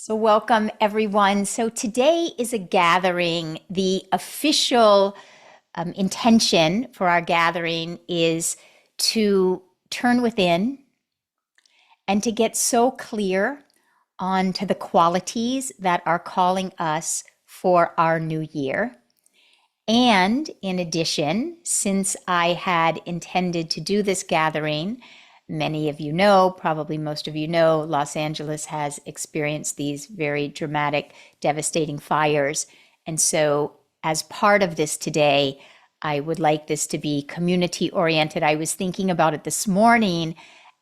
So, welcome everyone. So, today is a gathering. The official intention for our gathering is to turn within and to get so clear onto the qualities that are calling us for our new year. And in addition, since I had intended to do this gathering, many of you know, probably most of you know, Los Angeles has experienced these very dramatic, devastating fires. And so, as part of this today, I would like this to be community oriented. I was thinking about it this morning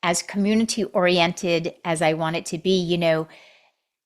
as community oriented as I want it to be.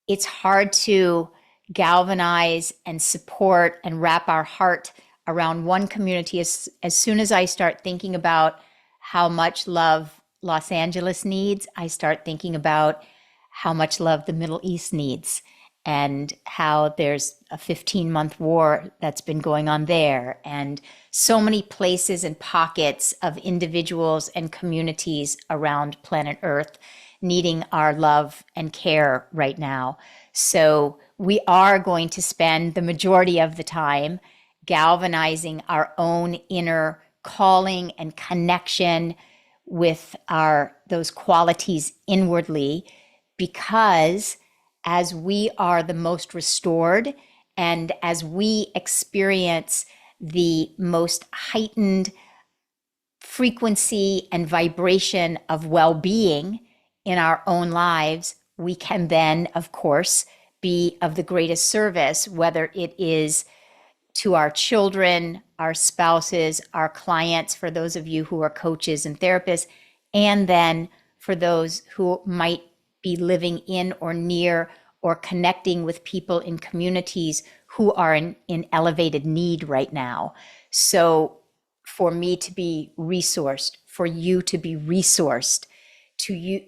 It's hard to galvanize and support and wrap our heart around one community as soon as I start thinking about how much love Los Angeles needs, I start thinking about how much love the Middle East needs and how there's a 15-month war that's been going on there, and so many places and pockets of individuals and communities around planet Earth needing our love and care right now. So we are going to spend the majority of the time galvanizing our own inner calling and connection with those qualities inwardly, because as we are the most restored and as we experience the most heightened frequency and vibration of well-being in our own lives, we can then, of course, be of the greatest service, whether it is to our children, our spouses, our clients, for those of you who are coaches and therapists, and then for those who might be living in or near or connecting with people in communities who are in elevated need right now. So for me to be resourced, for you to be resourced,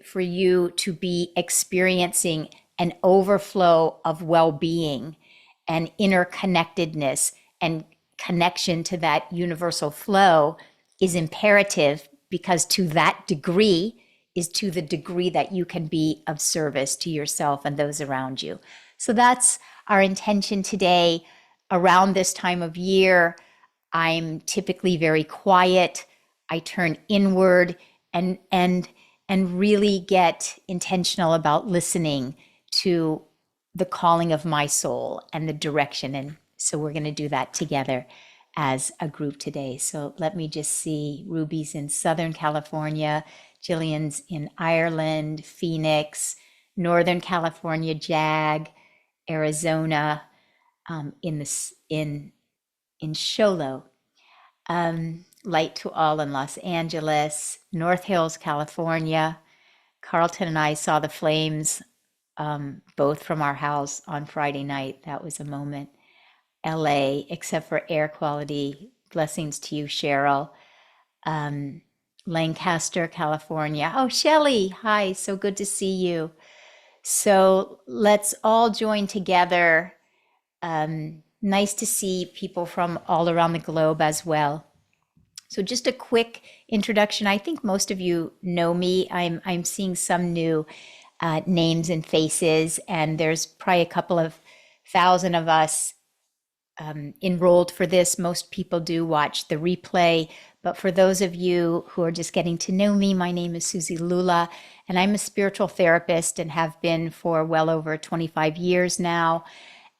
for you to be experiencing an overflow of well-being and interconnectedness and connection to that universal flow is imperative, because to that degree is to the degree that you can be of service to yourself and those around you. So that's our intention today. Around this time of year, I'm typically very quiet. I turn inward and really get intentional about listening to the calling of my soul and the direction. And so we're going to do that together as a group today. So let me just see. Ruby's in Southern California, Jillian's in Ireland, Phoenix, Northern California, Jag, Arizona, in Sholo, Light to All in Los Angeles, North Hills, California. Carlton and I saw the flames, both from our house on Friday night. That was a moment. LA, except for air quality. Blessings to you, Cheryl. Lancaster, California. Oh, Shelley, hi, so good to see you. So let's all join together. Nice to see people from all around the globe as well. So just a quick introduction. I think most of you know me. I'm seeing some new names and faces, and there's probably a couple of thousand of us enrolled for this. Most people do watch the replay, but for those of you who are just getting to know me, my name is Suzi Lula, and I'm a spiritual therapist and have been for well over 25 years now.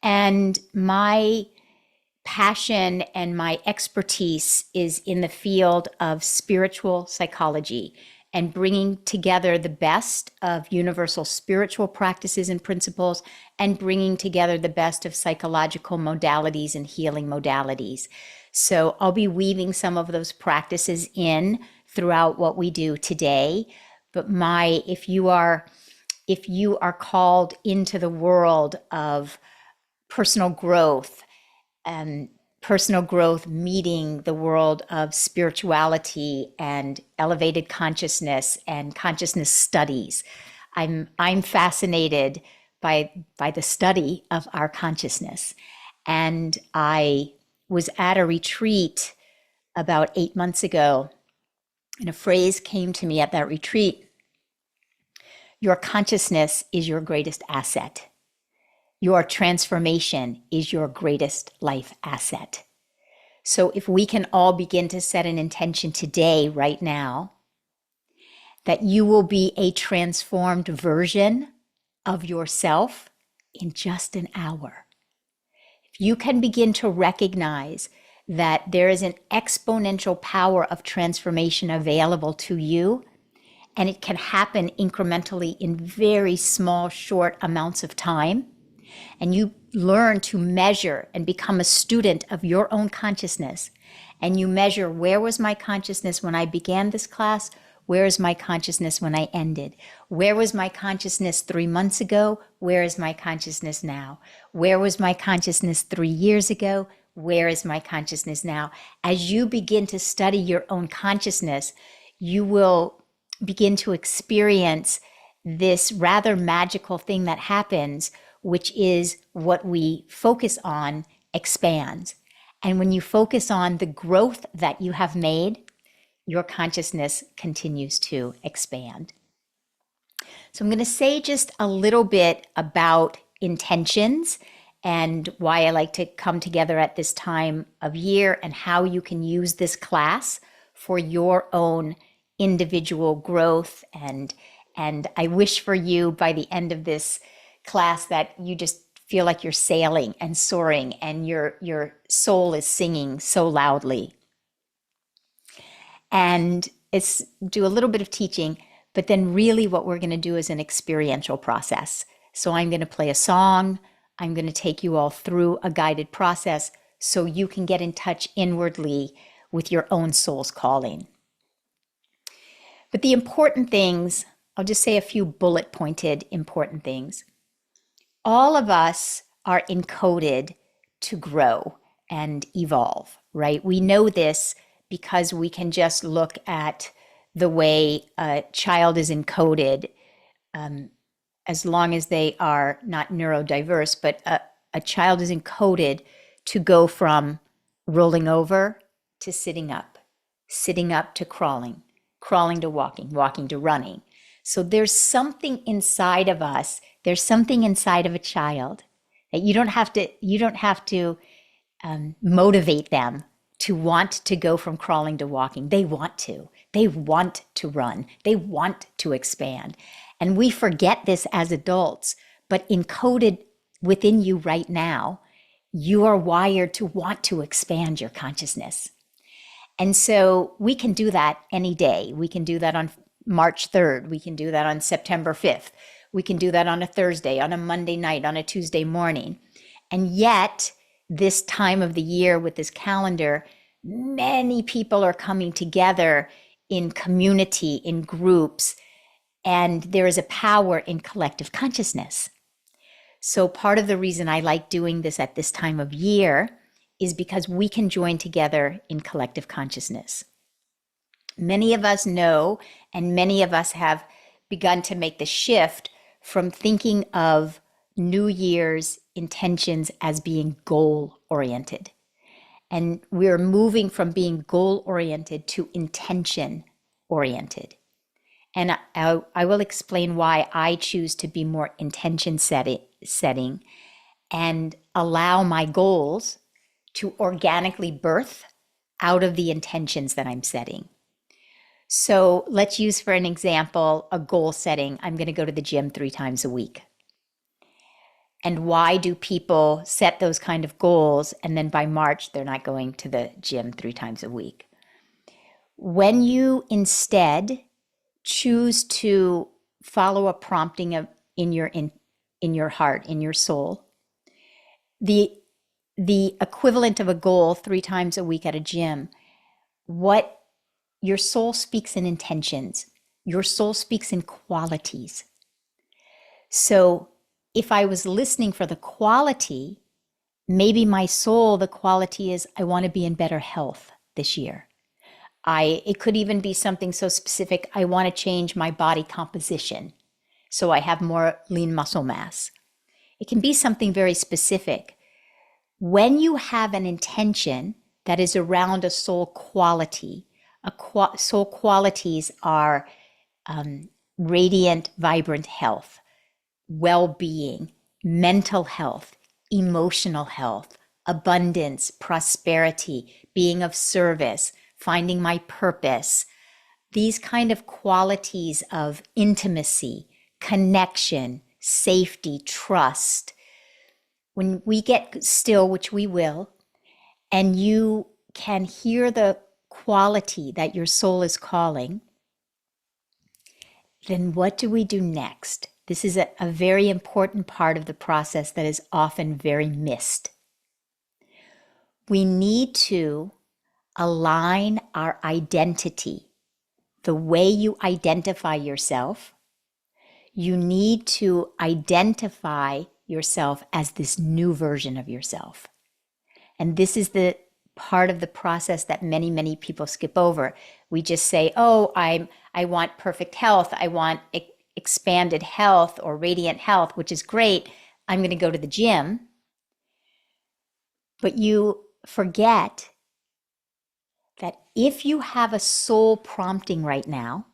And my passion and my expertise is in the field of spiritual psychology and bringing together the best of universal spiritual practices and principles and bringing together the best of psychological modalities and healing modalities. So I'll be weaving some of those practices in throughout what we do today. But if you are called into the world of personal growth, and personal growth meeting the world of spirituality and elevated consciousness and consciousness studies, I'm fascinated by the study of our consciousness. And I was at a retreat about 8 months ago, and a phrase came to me at that retreat: your consciousness is your greatest asset. Your transformation is your greatest life asset. So if we can all begin to set an intention today, right now, that you will be a transformed version of yourself in just an hour. If you can begin to recognize that there is an exponential power of transformation available to you, and it can happen incrementally in very small, short amounts of time, and you learn to measure and become a student of your own consciousness, and you measure, where was my consciousness when I began this class? Where is my consciousness when I ended? Where was my consciousness 3 months ago? Where is my consciousness now? Where was my consciousness 3 years ago? Where is my consciousness now? As you begin to study your own consciousness, you will begin to experience this rather magical thing that happens, which is what we focus on expands. And when you focus on the growth that you have made, your consciousness continues to expand. So I'm going to say just a little bit about intentions and why I like to come together at this time of year, and how you can use this class for your own individual growth. And I wish for you, by the end of this class, that you just feel like you're sailing and soaring, and your soul is singing so loudly. And it's do a little bit of teaching, but then really what we're going to do is an experiential process. So I'm going to play a song. I'm going to take you all through a guided process so you can get in touch inwardly with your own soul's calling. But the important things, I'll just say a few bullet pointed important things. All of us are encoded to grow and evolve, right? We know this because we can just look at the way a child is encoded, as long as they are not neurodiverse, but a child is encoded to go from rolling over to sitting up to crawling, crawling to walking, walking to running. So there's something inside of us, there's something inside of a child that you don't have to motivate them to want to go from crawling to walking. They want to run, they want to expand. And we forget this as adults, but encoded within you right now, you are wired to want to expand your consciousness. And so we can do that any day. We can do that on March 3rd. We can do that on September 5th. We can do that on a Thursday, on a Monday night, on a Tuesday morning. And yet, this time of the year with this calendar, many people are coming together in community, in groups, and there is a power in collective consciousness. So part of the reason I like doing this at this time of year is because we can join together in collective consciousness. Many of us know, and many of us have begun to make the shift from thinking of New Year's intentions as being goal-oriented. And we're moving from being goal-oriented to intention-oriented. And I will explain why I choose to be more intention setting and allow my goals to organically birth out of the intentions that I'm setting. So let's use, for an example, a goal setting. I'm going to go to the gym 3 times a week. And why do people set those kind of goals and then by March they're not going to the gym 3 times a week? When you instead choose to follow a prompting in your heart, in your soul, the equivalent of a goal 3 times a week at a gym, what your soul speaks in intentions, your soul speaks in qualities. So if I was listening for the quality, maybe my soul, the quality is, I want to be in better health this year. It could even be something so specific, I want to change my body composition so I have more lean muscle mass. It can be something very specific. When you have an intention that is around a soul quality, soul qualities are radiant, vibrant health, well-being, mental health, emotional health, abundance, prosperity, being of service, finding my purpose, these kind of qualities of intimacy, connection, safety, trust. When we get still, which we will, and you can hear the quality that your soul is calling, then what do we do next? This is a very important part of the process that is often very missed. We need to align our identity, the way you identify yourself. You need to identify yourself as this new version of yourself. And this is the part of the process that many, many people skip over. We just say, oh, I want perfect health. I want expanded health or radiant health, which is great. I'm going to go to the gym. But you forget that if you have a soul prompting right now,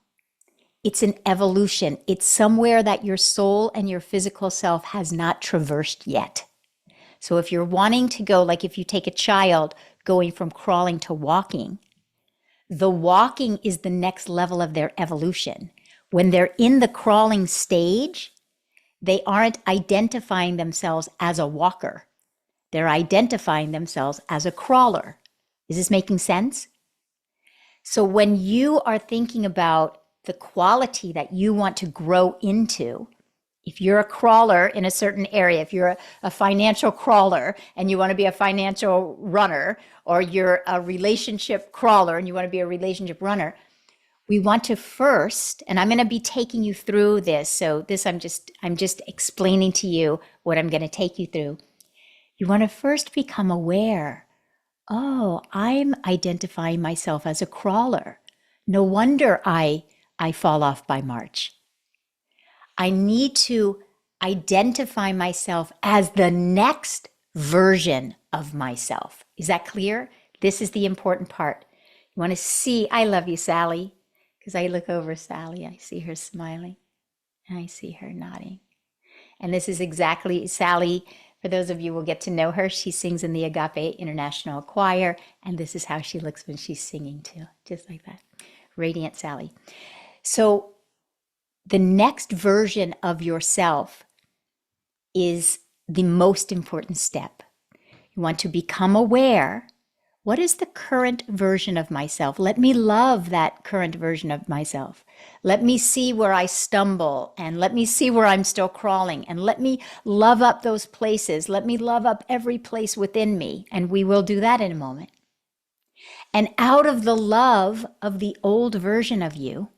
it's an evolution. It's somewhere that your soul and your physical self has not traversed yet. So if you're wanting to go, like if you take a child going from crawling to walking, the walking is the next level of their evolution. When they're in the crawling stage, they aren't identifying themselves as a walker. They're identifying themselves as a crawler. Is this making sense? So when you are thinking about the quality that you want to grow into, if you're a crawler in a certain area, if you're a financial crawler and you want to be a financial runner, or you're a relationship crawler and you want to be a relationship runner, we want to first, and I'm going to be taking you through this. So this, I'm just explaining to you what I'm going to take you through. You want to first become aware. Oh, I'm identifying myself as a crawler. No wonder I fall off by March. I need to identify myself as the next version of myself. Is that clear? This is the important part. You want to see, I love you, Sally, because I look over Sally, I see her smiling, and I see her nodding. And this is exactly Sally. For those of you who will get to know her, she sings in the Agape International Choir, and this is how she looks when she's singing too, just like that. Radiant Sally. So the next version of yourself is the most important step. You want to become aware. What is the current version of myself? Let me love that current version of myself. Let me see where I stumble, and let me see where I'm still crawling, and let me love up those places. Let me love up every place within me, and we will do that in a moment. And out of the love of the old version of you,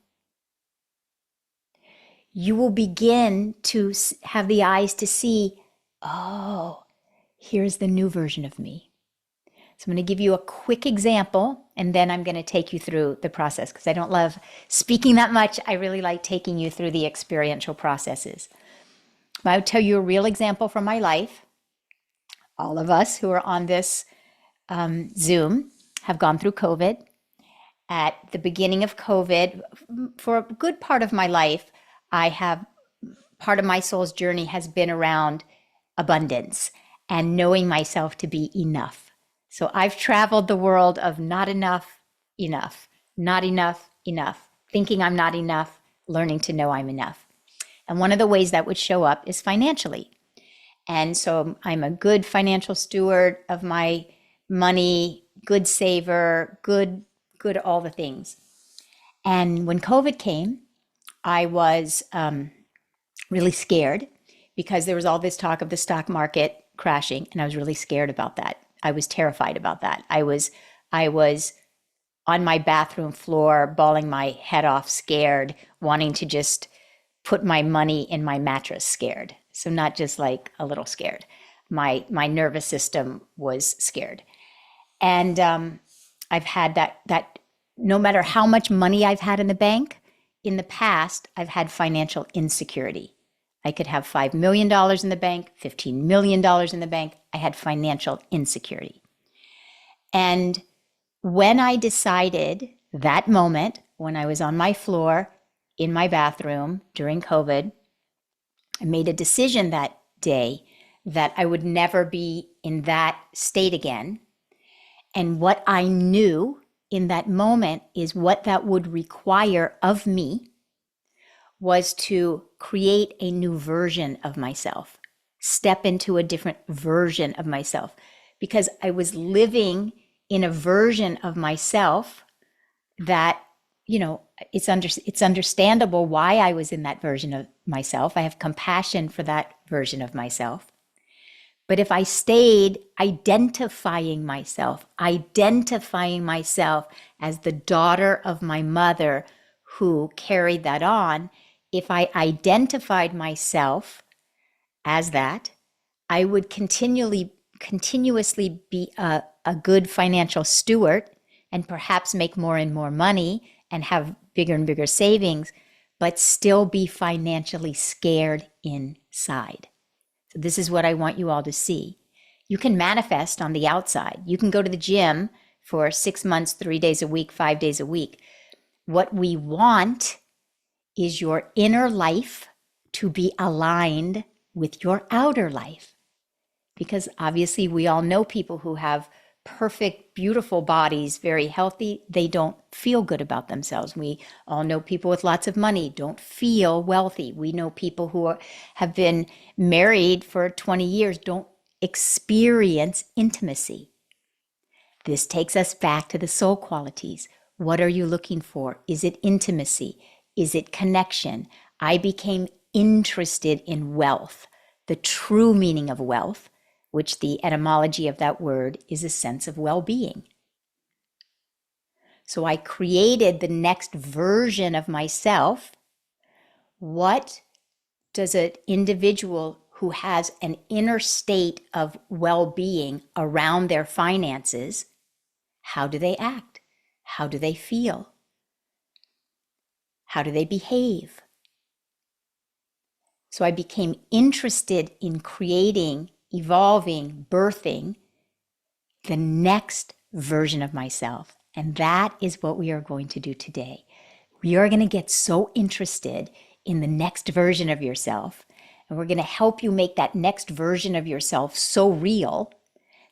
you will begin to have the eyes to see, oh, here's the new version of me. So I'm going to give you a quick example, and then I'm going to take you through the process because I don't love speaking that much. I really like taking you through the experiential processes. I'll tell you a real example from my life. All of us who are on this Zoom have gone through COVID. At the beginning of COVID, for a good part of my life, part of my soul's journey has been around abundance and knowing myself to be enough. So I've traveled the world of not enough, enough, not enough, enough, thinking I'm not enough, learning to know I'm enough. And one of the ways that would show up is financially. And so I'm a good financial steward of my money, good saver, good all the things. And when COVID came, I was really scared because there was all this talk of the stock market crashing, and I was really scared about that. I was terrified about that. I was on my bathroom floor, bawling my head off, scared, wanting to just put my money in my mattress, scared. So not just like a little scared. My nervous system was scared. And I've had that no matter how much money I've had in the bank, in the past, I've had financial insecurity. I could have $5 million in the bank, $15 million in the bank. I had financial insecurity. And when I decided that moment, when I was on my floor in my bathroom during COVID, I made a decision that day that I would never be in that state again. And what I knew in that moment is what that would require of me was to create a new version of myself, step into a different version of myself, because I was living in a version of myself that, it's understandable why I was in that version of myself. I have compassion for that version of myself. But if I stayed identifying myself as the daughter of my mother who carried that on, if I identified myself as that, I would continuously be a good financial steward and perhaps make more and more money and have bigger and bigger savings, but still be financially scared inside. So this is what I want you all to see. You can manifest on the outside. You can go to the gym for 6 months, 3 days a week, 5 days a week. What we want is your inner life to be aligned with your outer life. Because obviously we all know people who have perfect, beautiful bodies, very healthy, they don't feel good about themselves. We all know people with lots of money don't feel wealthy. We know people who have been married for 20 years don't experience intimacy. This takes us back to the soul qualities. What are you looking for? Is it intimacy? Is it connection? I became interested in wealth, the true meaning of wealth, which the etymology of that word is a sense of well-being. So I created the next version of myself. What does an individual who has an inner state of well-being around their finances, how do they act? How do they feel? How do they behave? So I became interested in creating, evolving, birthing the next version of myself. And that is what we are going to do today. We are going to get so interested in the next version of yourself. And we're going to help you make that next version of yourself so real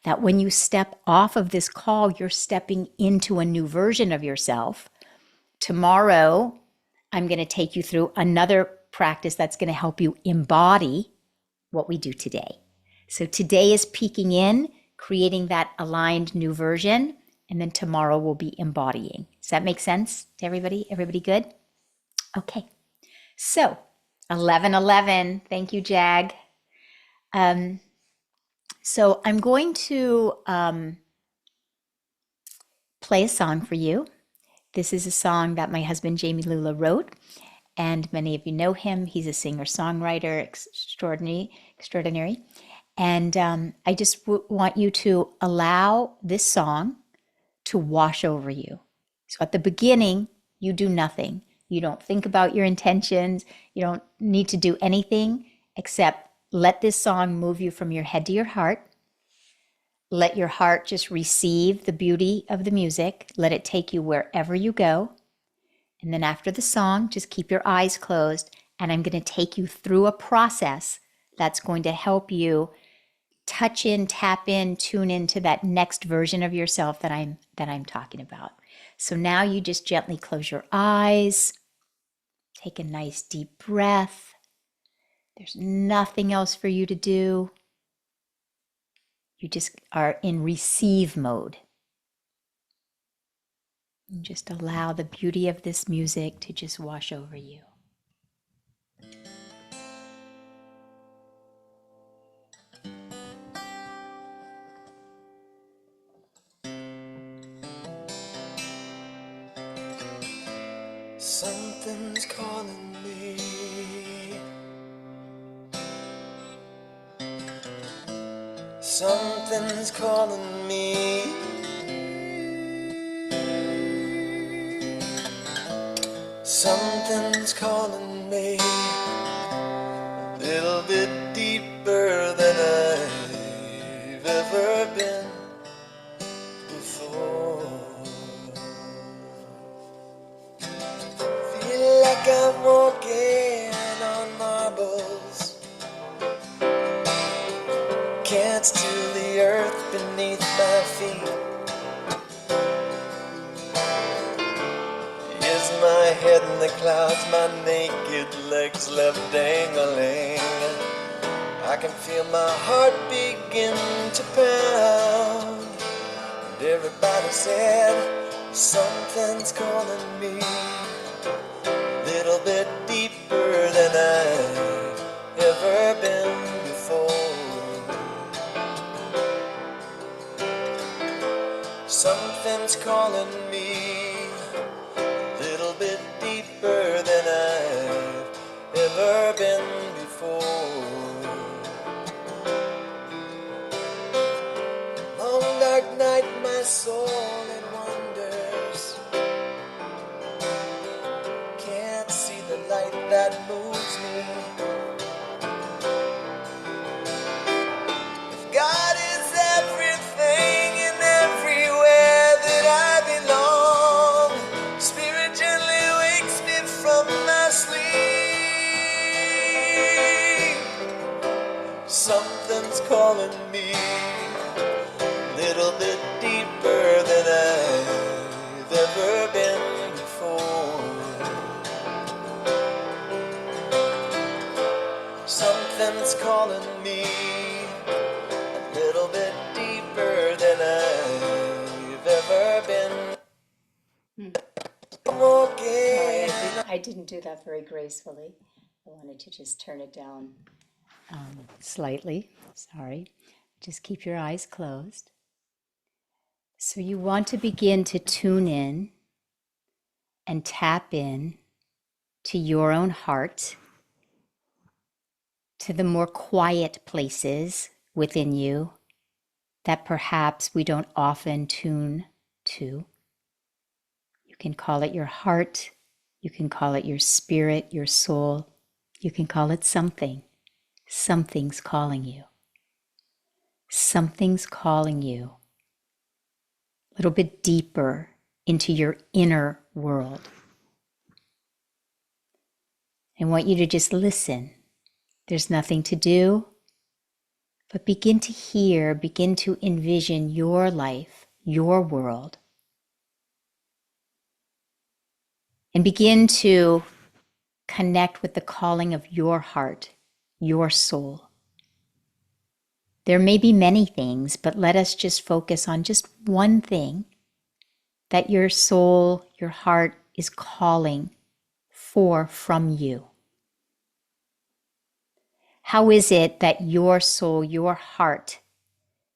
that when you step off of this call, you're stepping into a new version of yourself. Tomorrow, I'm going to take you through another practice that's going to help you embody what we do today. So today is peeking in, creating that aligned new version, and then tomorrow we'll be embodying. Does that make sense to everybody? Everybody good? Okay. So 11:11. Thank you, Jag. So I'm going to play a song for you. This is a song that my husband Jamie Lula wrote, and many of you know him. He's a singer-songwriter extraordinary. And I just want you to allow this song to wash over you. So at the beginning, you do nothing. You don't think about your intentions. You don't need to do anything except let this song move you from your head to your heart. Let your heart just receive the beauty of the music. Let it take you wherever you go. And then after the song, just keep your eyes closed, and I'm going to take you through a process that's going to help you touch in, tap in, tune into that next version of yourself that I'm talking about. So now you just gently close your eyes, take a nice deep breath. There's nothing else for you to do. You just are in receive mode. And just allow the beauty of this music to just wash over you. Something's calling me. Something's calling me. Something's calling me a little bit deeper than I've ever been before. Feel like I'm walking on marbles. can't steal the earth beneath my feet. Is my head in the clouds, my naked legs left dangling. I can feel my heart begin to pound. And everybody said something's calling me, little bit deeper than I've ever been before. Something's calling me, little bit deeper than I've ever been before. Long dark night, my soul it wanders, can't see the light that moves me. If God is everything and everywhere that I belong, Spirit gently wakes me from my sleep. Something's calling me, little bit deeper than I've ever been before. Something's calling me, a little bit deeper than I've ever been. Sorry, Walking. I didn't do that very gracefully. I wanted to just turn it down slightly. Sorry. Just keep your eyes closed. So you want to begin to tune in and tap in to your own heart, to the more quiet places within you that perhaps we don't often tune to. You can call it your heart, you can call it your spirit, your soul, you can call it something. Something's calling you. Something's calling you a little bit deeper into your inner world. I want you to just listen. There's nothing to do, but begin to hear, begin to envision your life, your world, and begin to connect with the calling of your heart, your soul. There may be many things, but let us just focus on just one thing that your soul, your heart is calling for from you. How is it that your soul, your heart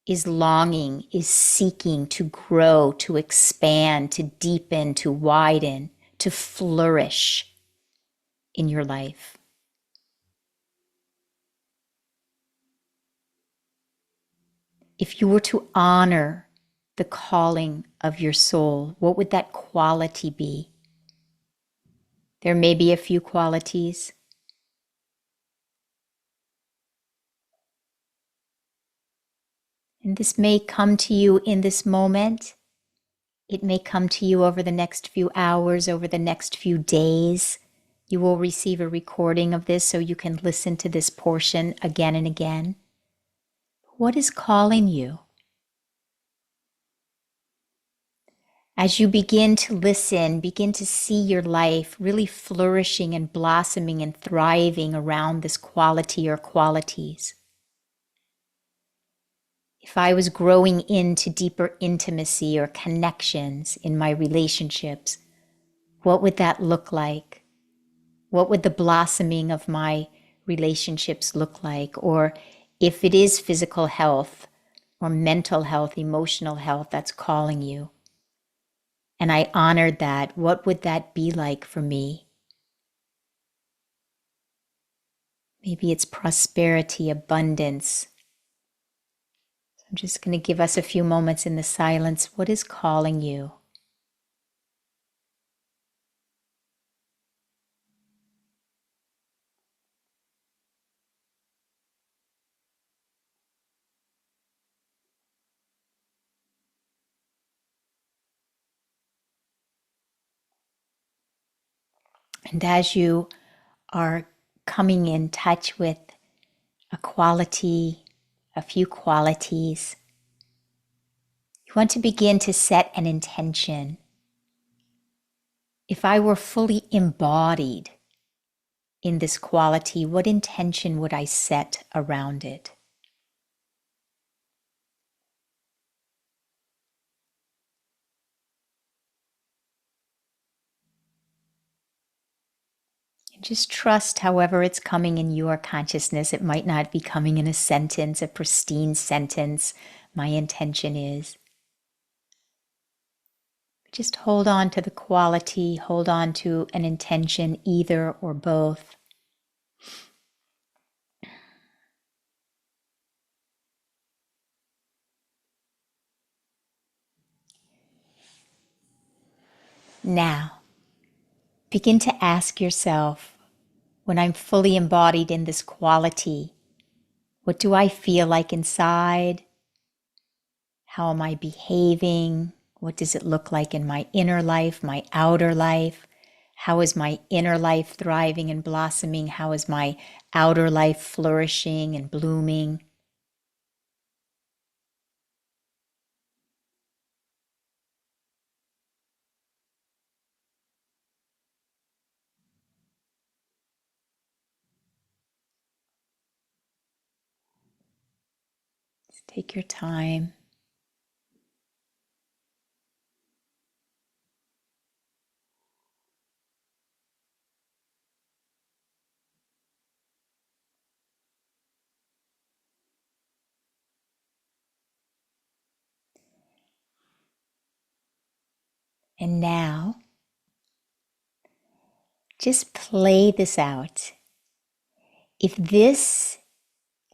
is longing, is seeking to grow, to expand, to deepen, to widen, to flourish in your life? If you were to honor the calling of your soul, what would that quality be? There may be a few qualities. And this may come to you in this moment. It may come to you over the next few hours, over the next few days. You will receive a recording of this so you can listen to this portion again and again. What is calling you? As you begin to listen, begin to see your life really flourishing and blossoming and thriving around this quality or qualities. If I was growing into deeper intimacy or connections in my relationships, what would that look like? What would the blossoming of my relationships look like? Or if it is physical health or mental health, emotional health that's calling you, and I honored that, what would that be like for me? Maybe it's prosperity, abundance. So I'm just going to give us a few moments in the silence. What is calling you? And as you are coming in touch with a quality, a few qualities. You want to begin to set an intention. If I were fully embodied in this quality, what intention would I set around it? And just trust however it's coming in your consciousness. It might not be coming in a sentence, a pristine sentence. My intention is. Just hold on to the quality, hold on to an intention, either or both. Now, begin to ask yourself, when I'm fully embodied in this quality, what do I feel like inside? How am I behaving? What does it look like in my inner life, my outer life? How is my inner life thriving and blossoming? How is my outer life flourishing and blooming? Take your time. And now, just play this out. If this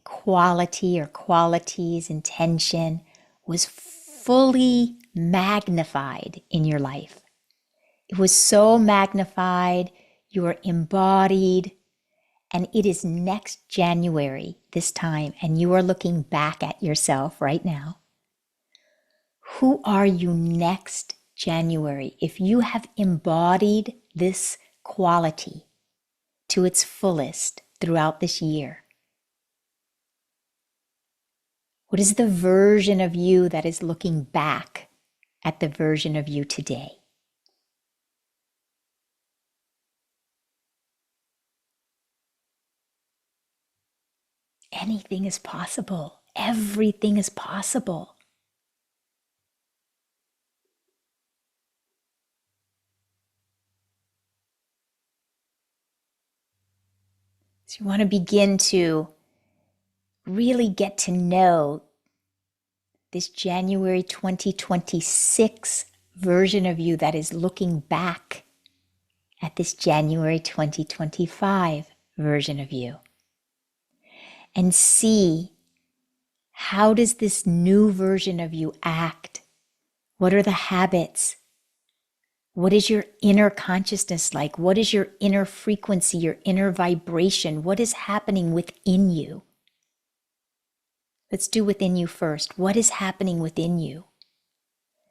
quality or qualities, intention was fully magnified in your life, it was so magnified, you are embodied, and it is next January this time, and you are looking back at yourself right now. Who are you next January? If you have embodied this quality to its fullest throughout this year, what is the version of you that is looking back at the version of you today? Anything is possible. Everything is possible. So you want to begin to really get to know this January 2026 version of you that is looking back at this January 2025 version of you. And see, how does this new version of you act? What are the habits? What is your inner consciousness like? What is your inner frequency, your inner vibration? What is happening within you? Let's do within you first. What is happening within you?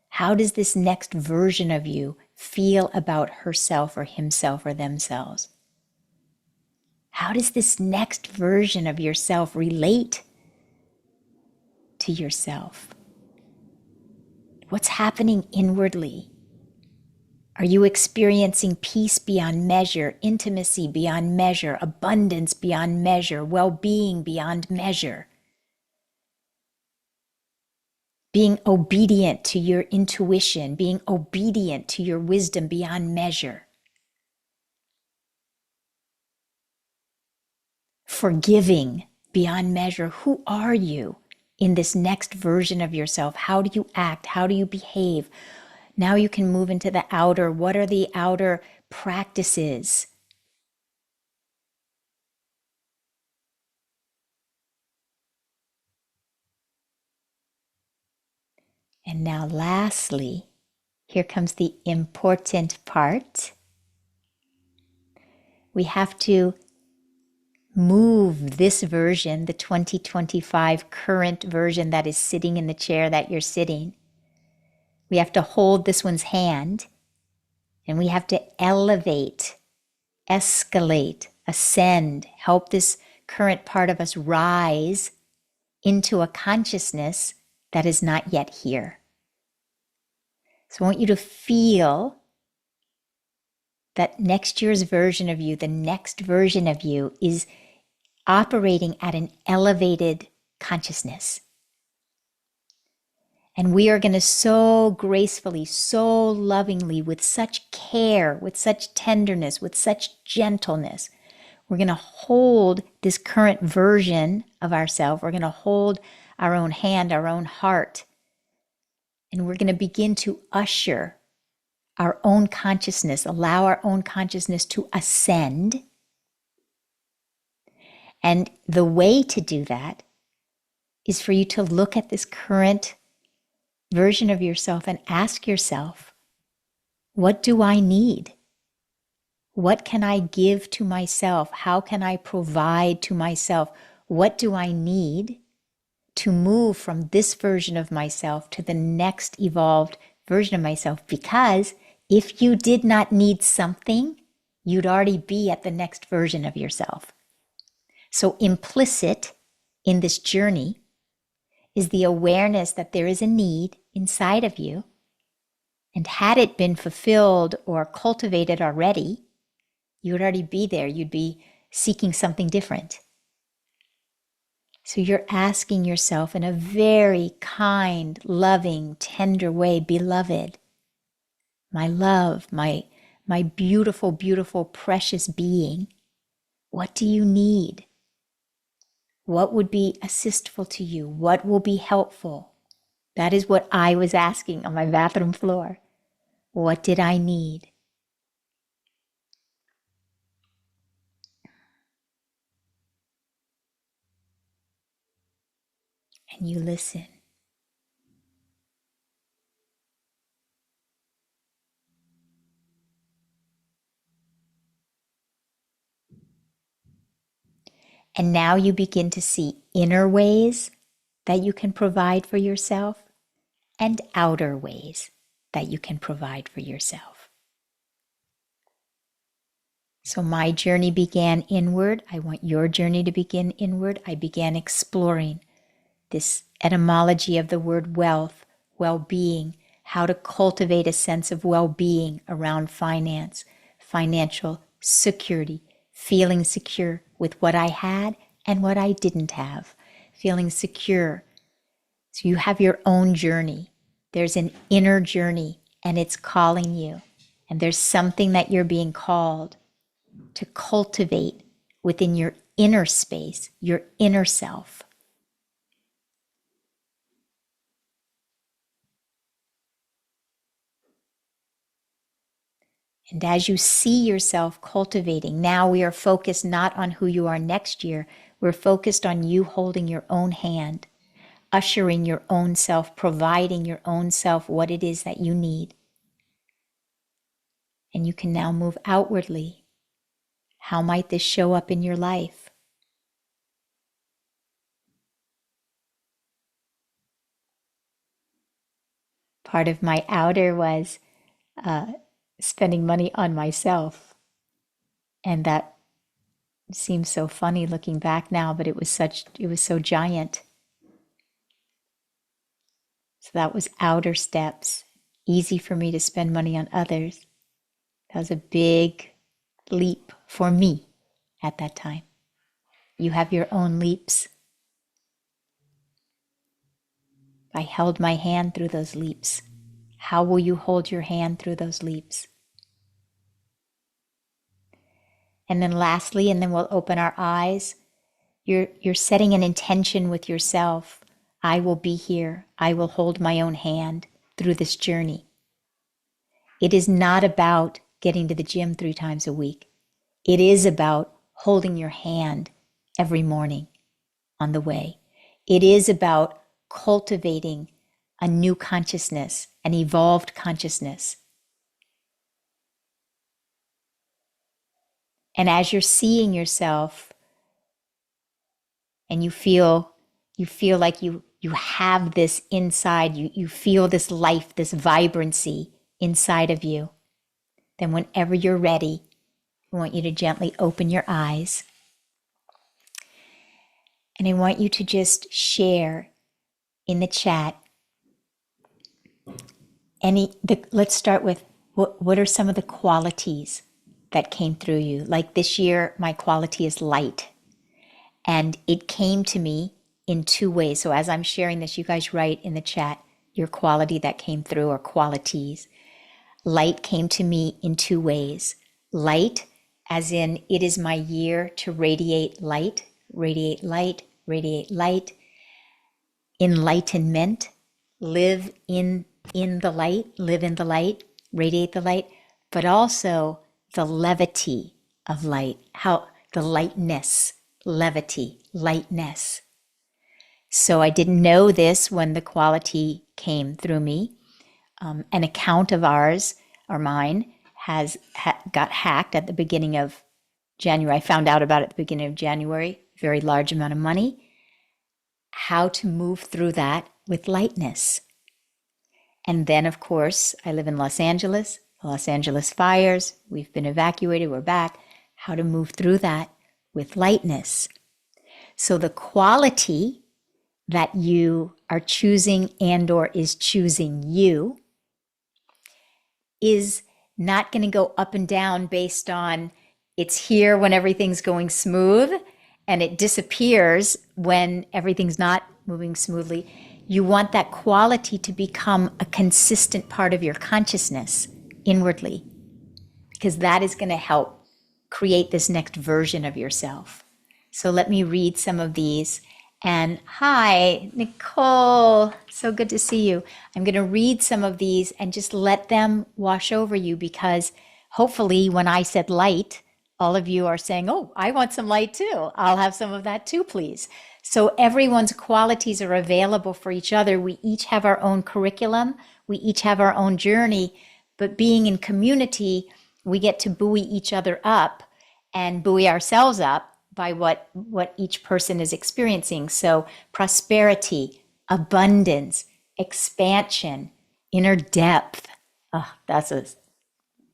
How does this next version of you feel about herself or himself or themselves? How does this next version of yourself relate to yourself? What's happening inwardly? Are you experiencing peace beyond measure, intimacy beyond measure, abundance beyond measure, well-being beyond measure? Being obedient to your intuition, being obedient to your wisdom beyond measure. Forgiving beyond measure. Who are you in this next version of yourself? How do you act? How do you behave? Now you can move into the outer. What are the outer practices? And now lastly, here comes the important part. We have to move this version, the 2025 current version that is sitting in the chair that you're sitting. We have to hold this one's hand, and we have to elevate, escalate, ascend, help this current part of us rise into a consciousness that is not yet here. So I want you to feel that next year's version of you, the next version of you, is operating at an elevated consciousness. And we are going to so gracefully, so lovingly, with such care, with such tenderness, with such gentleness, we're going to hold this current version of ourselves. We're going to hold our own hand, our own heart, and we're going to begin to usher our own consciousness, allow our own consciousness to ascend. And the way to do that is for you to look at this current version of yourself and ask yourself, what do I need? What can I give to myself? How can I provide to myself? What do I need to move from this version of myself to the next evolved version of myself? Because if you did not need something, you'd already be at the next version of yourself. So implicit in this journey is the awareness that there is a need inside of you. And had it been fulfilled or cultivated already, you would already be there. You'd be seeking something different. So you're asking yourself in a very kind, loving, tender way, beloved, my love, my beautiful, beautiful, precious being, what do you need? What would be assistful to you? What will be helpful? That is what I was asking on my bathroom floor. What did I need? And you listen. And now you begin to see inner ways that you can provide for yourself and outer ways that you can provide for yourself. So my journey began inward. I want your journey to begin inward. I began exploring this etymology of the word wealth, well-being, how to cultivate a sense of well-being around finance, financial security, feeling secure with what I had and what I didn't have, feeling secure. So you have your own journey. There's an inner journey and it's calling you. And there's something that you're being called to cultivate within your inner space, your inner self. And as you see yourself cultivating, now we are focused not on who you are next year. We're focused on you holding your own hand, ushering your own self, providing your own self what it is that you need. And you can now move outwardly. How might this show up in your life? Part of my outer was spending money on myself. And that seems so funny looking back now, but it was so giant. So that was outer steps. Easy for me to spend money on others. That was a big leap for me at that time. You have your own leaps. I held my hand through those leaps. How will you hold your hand through those leaps? And then lastly, and then we'll open our eyes, you're setting an intention with yourself. I will be here. I will hold my own hand through this journey. It is not about getting to the gym 3 times a week. It is about holding your hand every morning on the way. It is about cultivating a new consciousness, an evolved consciousness. And as you're seeing yourself and you feel like you have this inside, you feel this life, this vibrancy inside of you, then whenever you're ready, I want you to gently open your eyes. And I want you to just share in the chat let's start with what are some of the qualities that came through you? Like this year, my quality is light. And it came to me in two ways. So as I'm sharing this, you guys write in the chat your quality that came through or qualities. Light came to me in two ways. Light, as in it is my year to radiate light, radiate light, radiate light. Enlightenment, live in the light, live in the light, radiate the light, but also the levity of light, how the lightness, levity, lightness. So I didn't know this when the quality came through me. An account of ours, or mine, got hacked at the beginning of January. I found out about it at the beginning of January, very large amount of money. How to move through that with lightness. And then, of course, I live in Los Angeles, the Los Angeles fires. We've been evacuated. We're back. How to move through that with lightness. So the quality that you are choosing and or is choosing you is not going to go up and down based on it's here when everything's going smooth and it disappears when everything's not moving smoothly. You want that quality to become a consistent part of your consciousness inwardly, because that is going to help create this next version of yourself. So let me read some of these. And hi, Nicole, so good to see you. I'm going to read some of these and just let them wash over you, because hopefully when I said light, all of you are saying, oh, I want some light too. I'll have some of that too, please. So everyone's qualities are available for each other. We each have our own curriculum. We each have our own journey. But being in community, we get to buoy each other up and buoy ourselves up by what each person is experiencing. So prosperity, abundance, expansion, inner depth. Oh, that's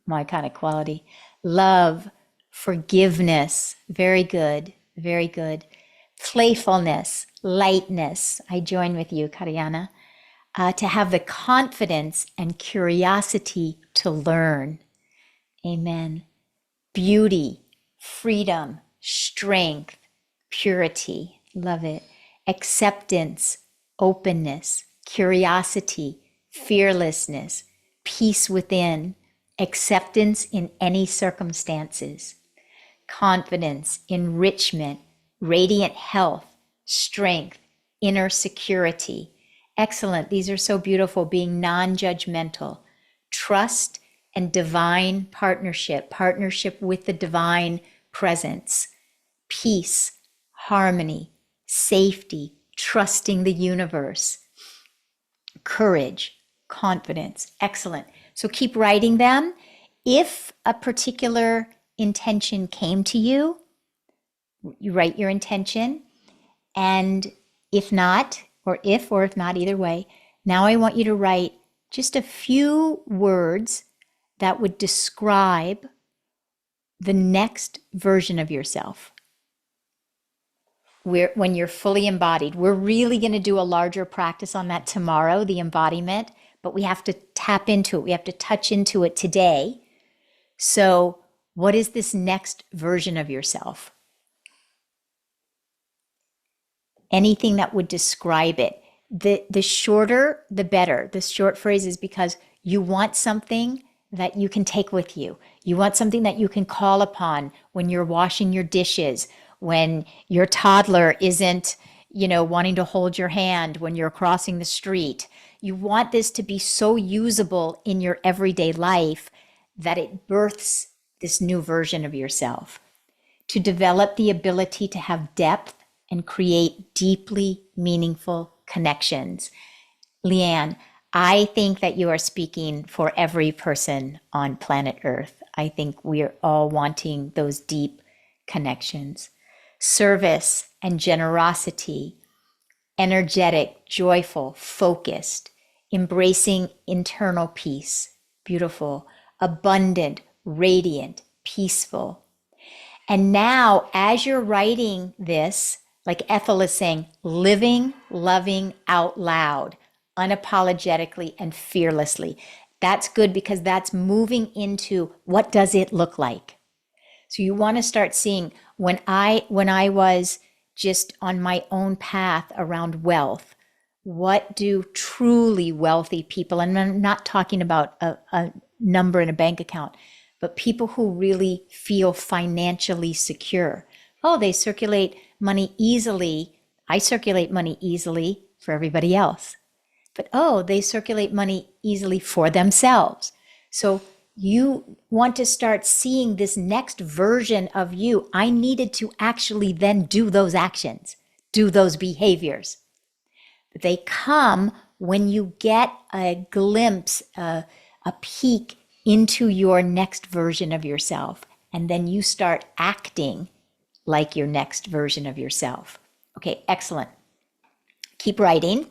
my kind of quality. Love, forgiveness. Very good. Very good. Playfulness, lightness. I join with you, Karyana. To have the confidence and curiosity to learn. Amen. Beauty, freedom, strength, purity. Love it. Acceptance, openness, curiosity, fearlessness, peace within, acceptance in any circumstances, confidence, enrichment, radiant health, strength, inner security. Excellent. These are so beautiful. Being non-judgmental, trust and divine partnership, partnership with the divine presence, peace, harmony, safety, trusting the universe, courage, confidence. Excellent. So keep writing them. If a particular intention came to you, you write your intention. And if not, or if not, either way, now I want you to write just a few words that would describe the next version of yourself. When you're fully embodied. We're really going to do a larger practice on that tomorrow, the embodiment, but we have to tap into it. We have to touch into it today. So what is this next version of yourself? Anything that would describe it. The shorter, the better. The short phrase is because you want something that you can take with you. You want something that you can call upon when you're washing your dishes, when your toddler isn't, wanting to hold your hand when you're crossing the street. You want this to be so usable in your everyday life that it births this new version of yourself. To develop the ability to have depth and create deeply meaningful connections. Leanne, I think that you are speaking for every person on planet Earth. I think we're all wanting those deep connections. Service and generosity, energetic, joyful, focused, embracing internal peace, beautiful, abundant, radiant, peaceful. And now, as you're writing this, Like Ethel is saying, living, loving out loud, unapologetically and fearlessly. That's good because that's moving into what does it look like? So you want to start seeing when I was just on my own path around wealth, what do truly wealthy people, and I'm not talking about a number in a bank account, but people who really feel financially secure. Oh, they circulate money easily. I circulate money easily for everybody else. But oh, they circulate money easily for themselves. So you want to start seeing this next version of you. I needed to actually then do those actions, do those behaviors. They come when you get a glimpse, a peek into your next version of yourself. And then you start acting like your next version of yourself. Okay, excellent. Keep writing.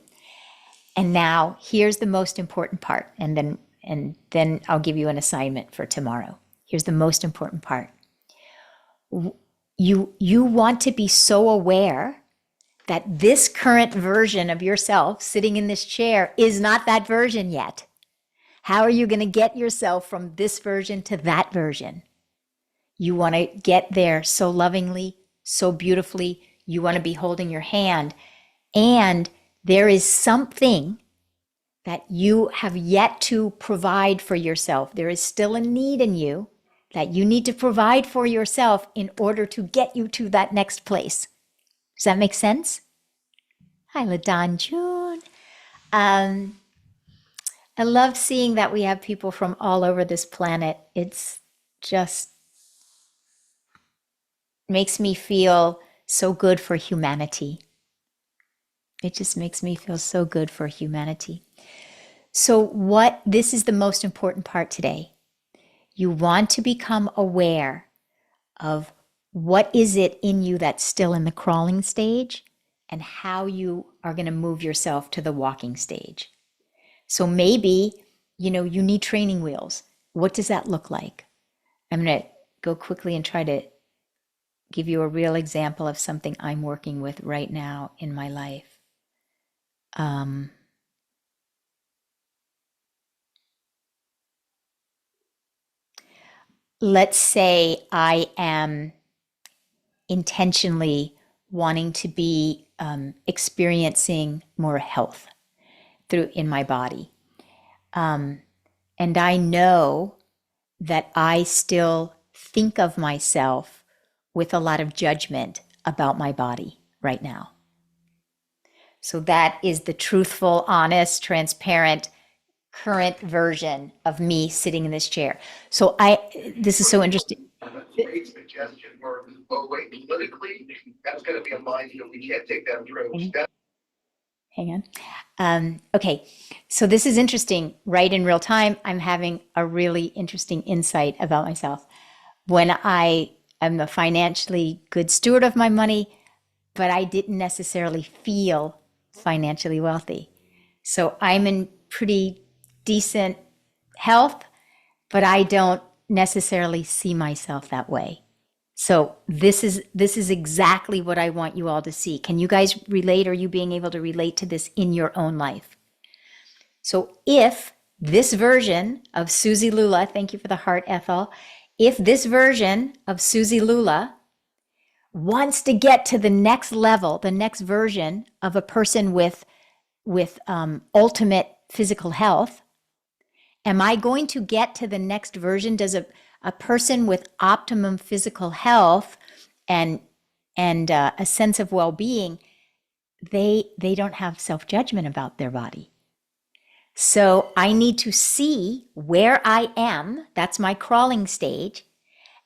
And now here's the most important part. And then I'll give you an assignment for tomorrow. Here's the most important part. You want to be so aware that this current version of yourself sitting in this chair is not that version yet. How are you going to get yourself from this version to that version? You want to get there so lovingly, so beautifully. You want to be holding your hand. And there is something that you have yet to provide for yourself. There is still a need in you that you need to provide for yourself in order to get you to that next place. Does that make sense? Hi, LaDon June. I love seeing that we have people from all over this planet. It's just makes me feel so good for humanity. It just makes me feel so good for humanity. So this is the most important part today. You want to become aware of what is it in you that's still in the crawling stage and how you are going to move yourself to the walking stage. So maybe, you need training wheels. What does that look like? I'm going to go quickly and try to give you a real example of something I'm working with right now in my life. Let's say I am intentionally wanting to be experiencing more health in my body. And I know that I still think of myself with a lot of judgment about my body right now. So that is the truthful, honest, transparent, current version of me sitting in this chair. So this is so interesting. Great suggestion, but wait, politically, that's going to be a minefield. We can't take that approach. Hang on. Okay, so this is interesting. Right in real time, I'm having a really interesting insight about myself. When I am a financially good steward of my money, but I didn't necessarily feel financially wealthy. So I'm in pretty decent health, but I don't necessarily see myself that way. So this is exactly what I want you all to see. Can you guys relate? Are you being able to relate to this in your own life? So if this version of Suzi Lula, thank you for the heart, Ethel, if this version of Suzi Lula wants to get to the next level, the next version of a person with ultimate physical health, am I going to get to the next version? Does a person with optimum physical health and a sense of well-being, they don't have self-judgment about their body. So I need to see where I am. That's my crawling stage.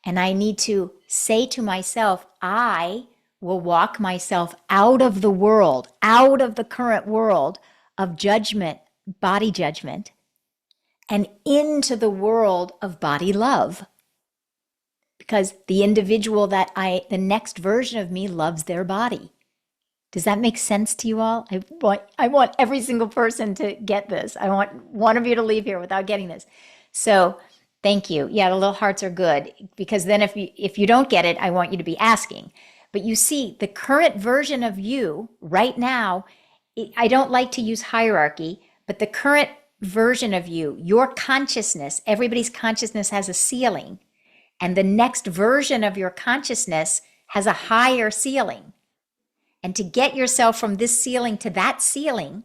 And I need to say to myself, I will walk myself out of the world, out of the current world of judgment, body judgment, and into the world of body love. Because the individual the next version of me loves their body. Does that make sense to you all? I want every single person to get this. I want one of you to leave here without getting this. So thank you. Yeah, the little hearts are good because then if you don't get it, I want you to be asking. But you see, the current version of you right now, I don't like to use hierarchy, but the current version of you, your consciousness, everybody's consciousness has a ceiling, and the next version of your consciousness has a higher ceiling. And to get yourself from this ceiling to that ceiling,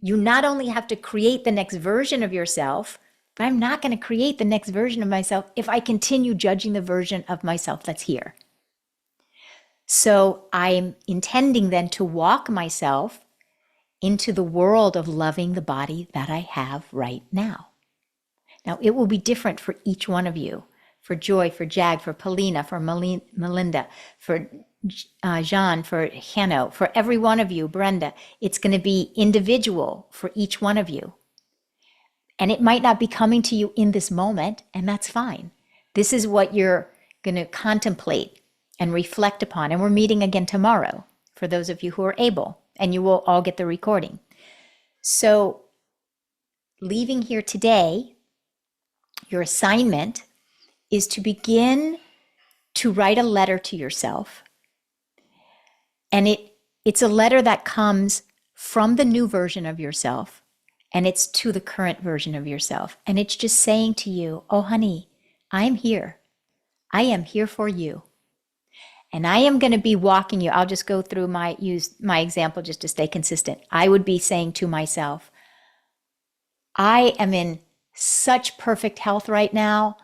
you not only have to create the next version of yourself, but I'm not going to create the next version of myself if I continue judging the version of myself that's here. So I'm intending then to walk myself into the world of loving the body that I have right now. Now, it will be different for each one of you. For Joy, for Jag, for Paulina, for Melinda, for Jean, for Hanno, for every one of you, Brenda. It's going to be individual for each one of you. And it might not be coming to you in this moment, and that's fine. This is what you're going to contemplate and reflect upon. And we're meeting again tomorrow for those of you who are able, and you will all get the recording. So, leaving here today, your assignment is to begin to write a letter to yourself. And it's a letter that comes from the new version of yourself, and it's to the current version of yourself. And it's just saying to you, oh, honey, I'm here. I am here for you. And I am going to be walking you. I'll just go through use my example just to stay consistent. I would be saying to myself, I am in such perfect health right now.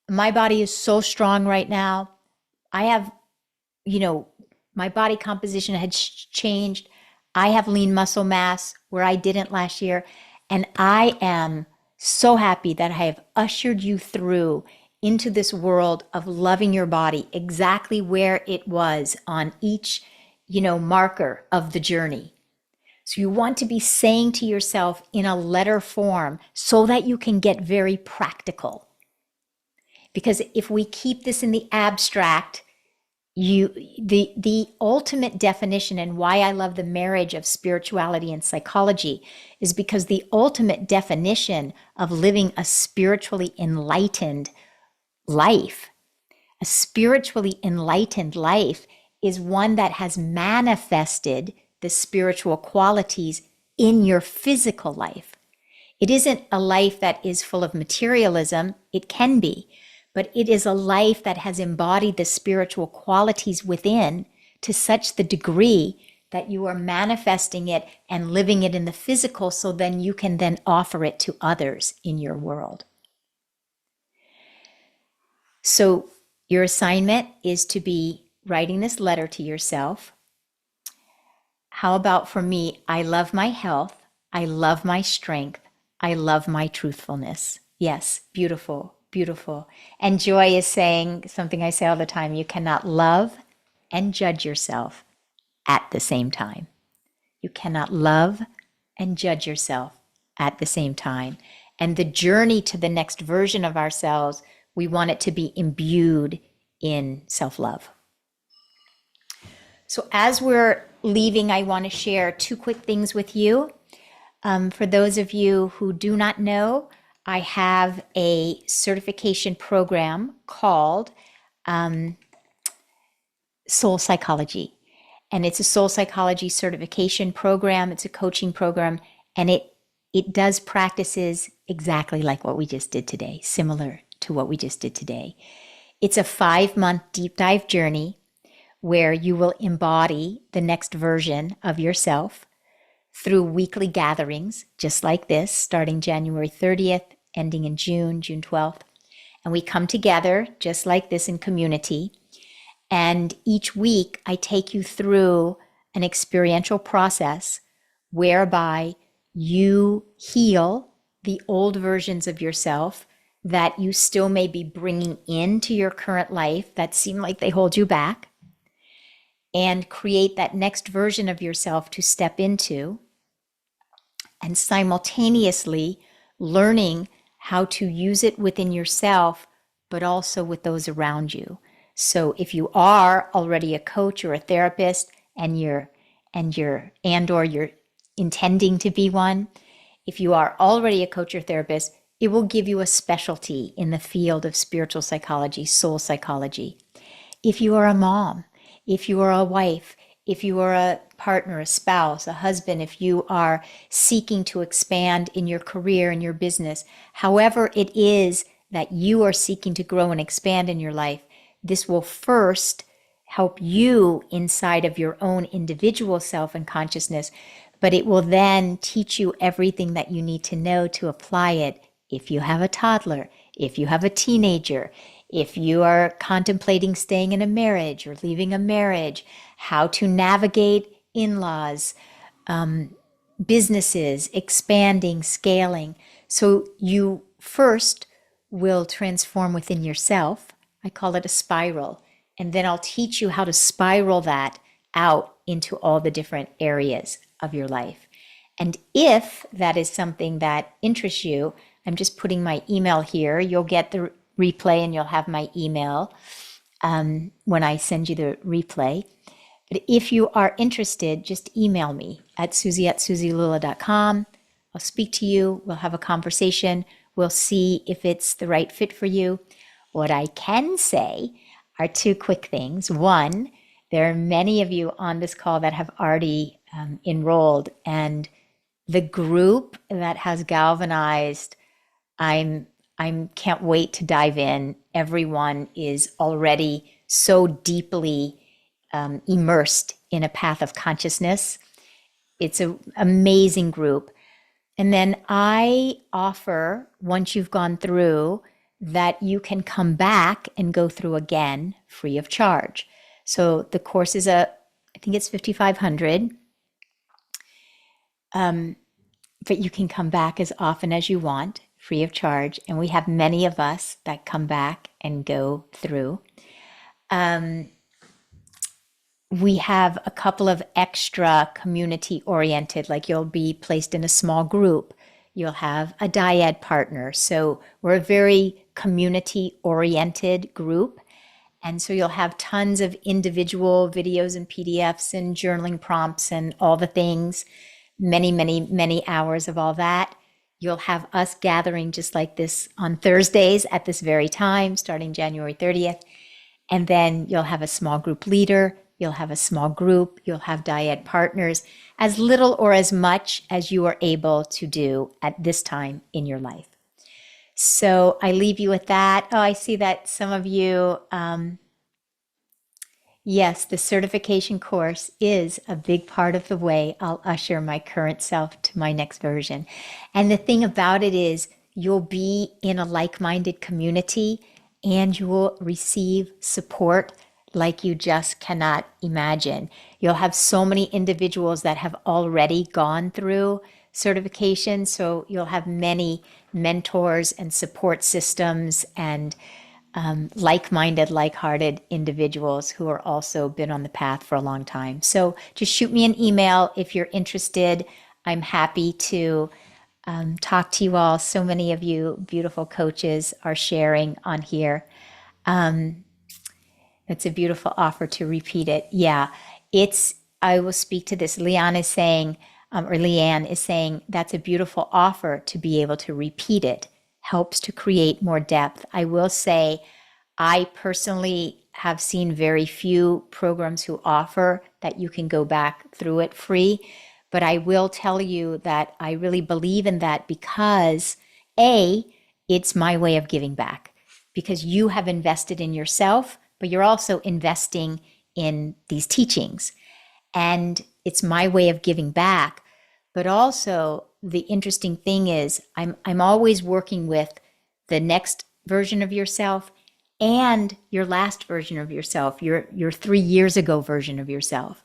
My body is so strong right now. I have, my body composition had changed. I have lean muscle mass where I didn't last year. And I am so happy that I have ushered you through into this world of loving your body exactly where it was on each, marker of the journey. So you want to be saying to yourself in a letter form so that you can get very practical. Because if we keep this in the abstract, the ultimate definition, and why I love the marriage of spirituality and psychology, is because the ultimate definition of living a spiritually enlightened life, a spiritually enlightened life, is one that has manifested the spiritual qualities in your physical life. It isn't a life that is full of materialism. It can be, but it is a life that has embodied the spiritual qualities within to such the degree that you are manifesting it and living it in the physical, so then you can then offer it to others in your world. So your assignment is to be writing this letter to yourself. How about for me, I love my health, I love my strength, I love my truthfulness. Yes, beautiful, beautiful. And Joy is saying something I say all the time, you cannot love and judge yourself at the same time. You cannot love and judge yourself at the same time. And the journey to the next version of ourselves, we want it to be imbued in self-love. So as we're leaving, I want to share two quick things with you. For those of you who do not know, I have a certification program called Soul Psychology. And it's a soul psychology certification program. It's a coaching program. And it does practices exactly like what we just did today, similar to what we just did today. It's a 5-month deep dive journey where you will embody the next version of yourself through weekly gatherings, just like this, starting January 30th, ending in June 12th. And we come together just like this in community. And each week I take you through an experiential process whereby you heal the old versions of yourself that you still may be bringing into your current life that seem like they hold you back, and create that next version of yourself to step into, and simultaneously learning how to use it within yourself, but also with those around you. So if you are already a coach or a therapist and you're intending to be one, if you are already a coach or therapist, it will give you a specialty in the field of spiritual psychology, soul psychology. If you are a mom, if you are a wife, if you are a partner, a spouse, a husband, if you are seeking to expand in your career and your business, however it is that you are seeking to grow and expand in your life, this will first help you inside of your own individual self and consciousness, but it will then teach you everything that you need to know to apply it if you have a toddler, if you have a teenager, if you are contemplating staying in a marriage or leaving a marriage, how to navigate in-laws, businesses, expanding, scaling. So you first will transform within yourself. I call it a spiral. And then I'll teach you how to spiral that out into all the different areas of your life. And if that is something that interests you, I'm just putting my email here. You'll get the replay and you'll have my email when I send you the replay. But if you are interested, just email me at suzi@suzilula.com. I'll speak to you. We'll have a conversation. We'll see if it's the right fit for you. What I can say are two quick things. One, there are many of you on this call that have already enrolled, and the group that has galvanized, I'm can't wait to dive in. Everyone is already so deeply immersed in a path of consciousness. It's an amazing group. And then I offer, once you've gone through, that you can come back and go through again free of charge. So the course is I think it's 5,500. But you can come back as often as you want, free of charge. And we have many of us that come back and go through. We have a couple of extra community oriented, like you'll be placed in a small group. You'll have a dyad partner. So we're a very community oriented group. And so you'll have tons of individual videos and PDFs and journaling prompts and all the things, many, many, many hours of all that. You'll have us gathering just like this on Thursdays at this very time, starting January 30th. And then you'll have a small group leader. You'll have a small group. You'll have dyad partners, as little or as much as you are able to do at this time in your life. So I leave you with that. Oh, I see that some of you, yes, the certification course is a big part of the way I'll usher my current self to my next version. And the thing about it is you'll be in a like-minded community and you will receive support like you just cannot imagine. You'll have so many individuals that have already gone through certification. So you'll have many mentors and support systems and like-minded, like-hearted individuals who are also been on the path for a long time. So just shoot me an email if you're interested. I'm happy to talk to you all. So many of you beautiful coaches are sharing on here. It's a beautiful offer to repeat it. Yeah, I will speak to this. Leanne is saying, that's a beautiful offer to be able to repeat it. Helps to create more depth. I will say, I personally have seen very few programs who offer that you can go back through it free. But I will tell you that I really believe in that because it's my way of giving back because you have invested in yourself, but you're also investing in these teachings. And it's my way of giving back. But also the interesting thing is I'm always working with the next version of yourself and your last version of yourself, your 3 years ago version of yourself.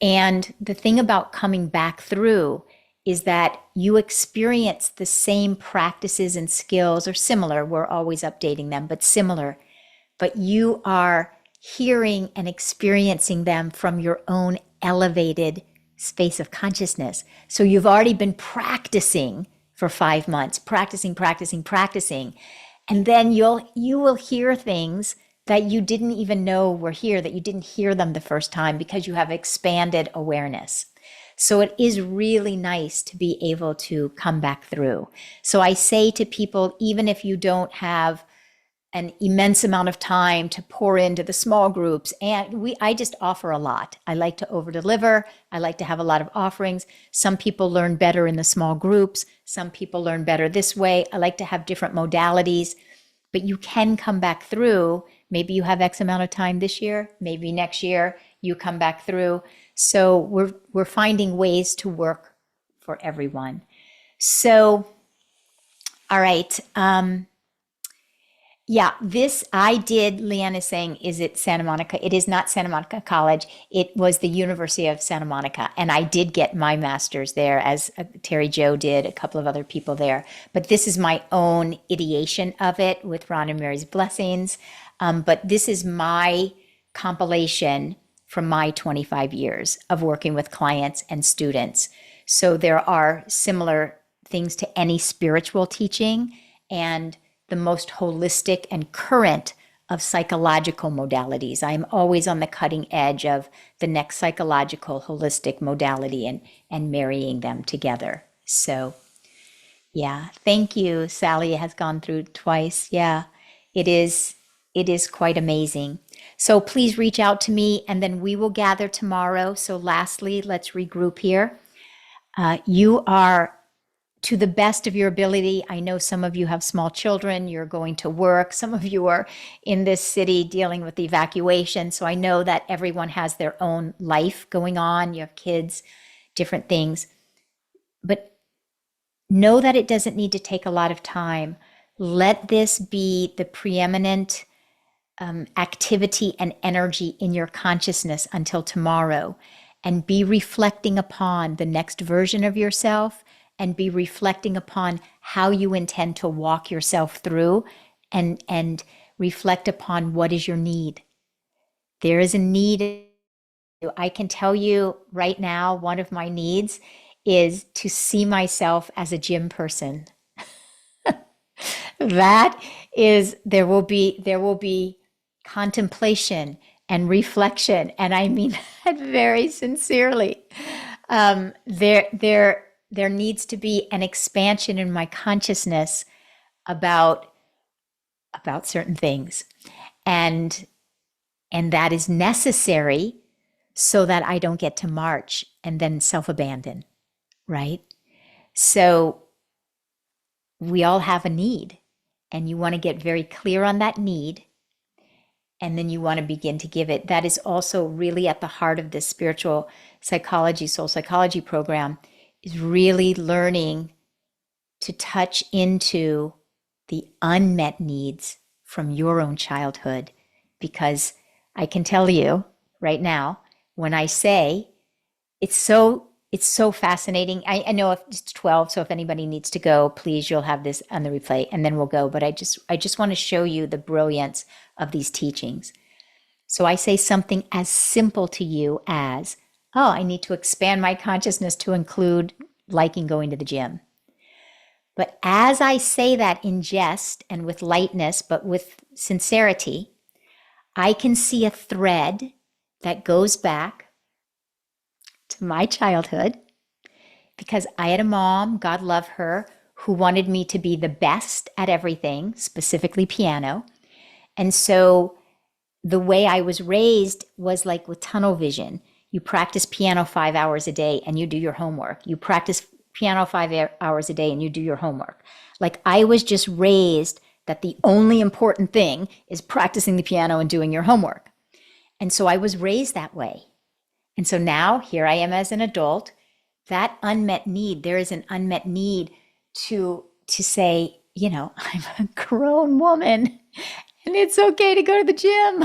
And the thing about coming back through is that you experience the same practices and skills, or similar. We're always updating them, but similar. But you are hearing and experiencing them from your own elevated space of consciousness. So you've already been practicing for 5 months, practicing. And then you will hear things that you didn't even know were here, that you didn't hear them the first time because you have expanded awareness. So it is really nice to be able to come back through. So I say to people, even if you don't have an immense amount of time to pour into the small groups. And I just offer a lot. I like to over deliver. I like to have a lot of offerings. Some people learn better in the small groups. Some people learn better this way. I like to have different modalities, but you can come back through. Maybe you have X amount of time this year, maybe next year you come back through. So we're finding ways to work for everyone. So, all right. Yeah, this I did. Leanne is saying, is it Santa Monica? It is not Santa Monica College. It was the University of Santa Monica. And I did get my master's there, as Terry Jo did, a couple of other people there. But this is my own ideation of it with Ron and Mary's blessings. But this is my compilation from my 25 years of working with clients and students. So there are similar things to any spiritual teaching and the most holistic and current of psychological modalities. I am always on the cutting edge of the next psychological holistic modality and marrying them together. So yeah, thank you. Sally has gone through twice. Yeah, it is quite amazing. So please reach out to me and then we will gather tomorrow. So lastly, let's regroup here. You are, to the best of your ability, I know some of you have small children, you're going to work, some of you are in this city dealing with the evacuation. So I know that everyone has their own life going on. You have kids, different things. But know that it doesn't need to take a lot of time. Let this be the preeminent activity and energy in your consciousness until tomorrow, and be reflecting upon the next version of yourself and be reflecting upon how you intend to walk yourself through and reflect upon what is your need. There is a need. I can tell you right now, one of my needs is to see myself as a gym person. That is, there will be contemplation and reflection, and I mean that very sincerely. There needs to be an expansion in my consciousness about certain things, and that is necessary so that I don't get to March and then self-abandon, right? So we all have a need, and you want to get very clear on that need, and then you want to begin to give it. That is also really at the heart of this spiritual psychology, soul psychology program, is really learning to touch into the unmet needs from your own childhood. Because I can tell you right now, when I say it's so fascinating. I know if it's 12, so if anybody needs to go, please, you'll have this on the replay and then we'll go. But I just want to show you the brilliance of these teachings. So I say something as simple to you as, oh, I need to expand my consciousness to include liking going to the gym. But as I say that in jest and with lightness, but with sincerity, I can see a thread that goes back to my childhood, because I had a mom, God love her, who wanted me to be the best at everything, specifically piano. And so the way I was raised was like with tunnel vision. You practice piano 5 hours a day and you do your homework. You practice piano 5 hours a day and you do your homework. Like I was just raised that the only important thing is practicing the piano and doing your homework. And so I was raised that way. And so now here I am as an adult, that unmet need, there is an unmet need to say, you know, I'm a grown woman and it's okay to go to the gym,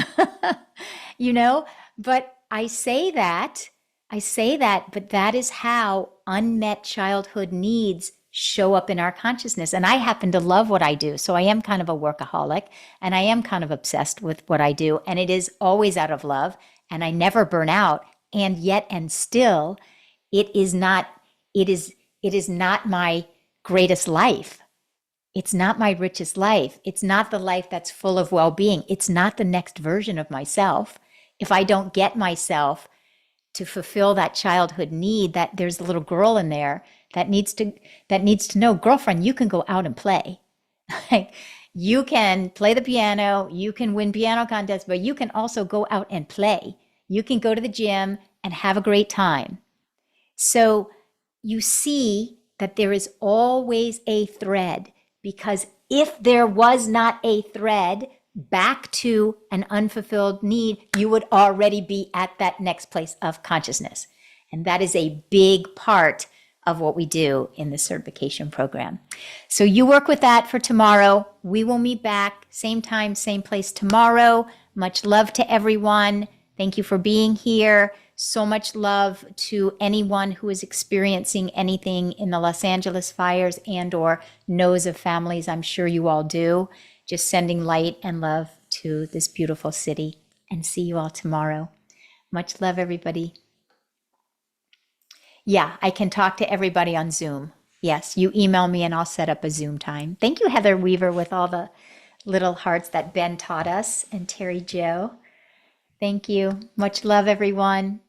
you know, but I say that, but that is how unmet childhood needs show up in our consciousness. And I happen to love what I do. So I am kind of a workaholic and I am kind of obsessed with what I do. And it is always out of love and I never burn out. And yet, and still, it is not my greatest life. It's not my richest life. It's not the life that's full of well-being. It's not the next version of myself. If I don't get myself to fulfill that childhood need, that there's a little girl in there that needs to know, girlfriend, you can go out and play. Like, You can play the piano, you can win piano contests, but you can also go out and play. You can go to the gym and have a great time. So you see that there is always a thread, because if there was not a thread back to an unfulfilled need, you would already be at that next place of consciousness. And that is a big part of what we do in the certification program. So you work with that for tomorrow. We will meet back same time, same place tomorrow. Much love to everyone. Thank you for being here. So much love to anyone who is experiencing anything in the Los Angeles fires and or knows of families. I'm sure you all do. Just sending light and love to this beautiful city, and see you all tomorrow. Much love, everybody. Yeah, I can talk to everybody on Zoom. Yes, you email me and I'll set up a Zoom time. Thank you, Heather Weaver, with all the little hearts that Ben taught us, and Terry Joe. Thank you. Much love, everyone.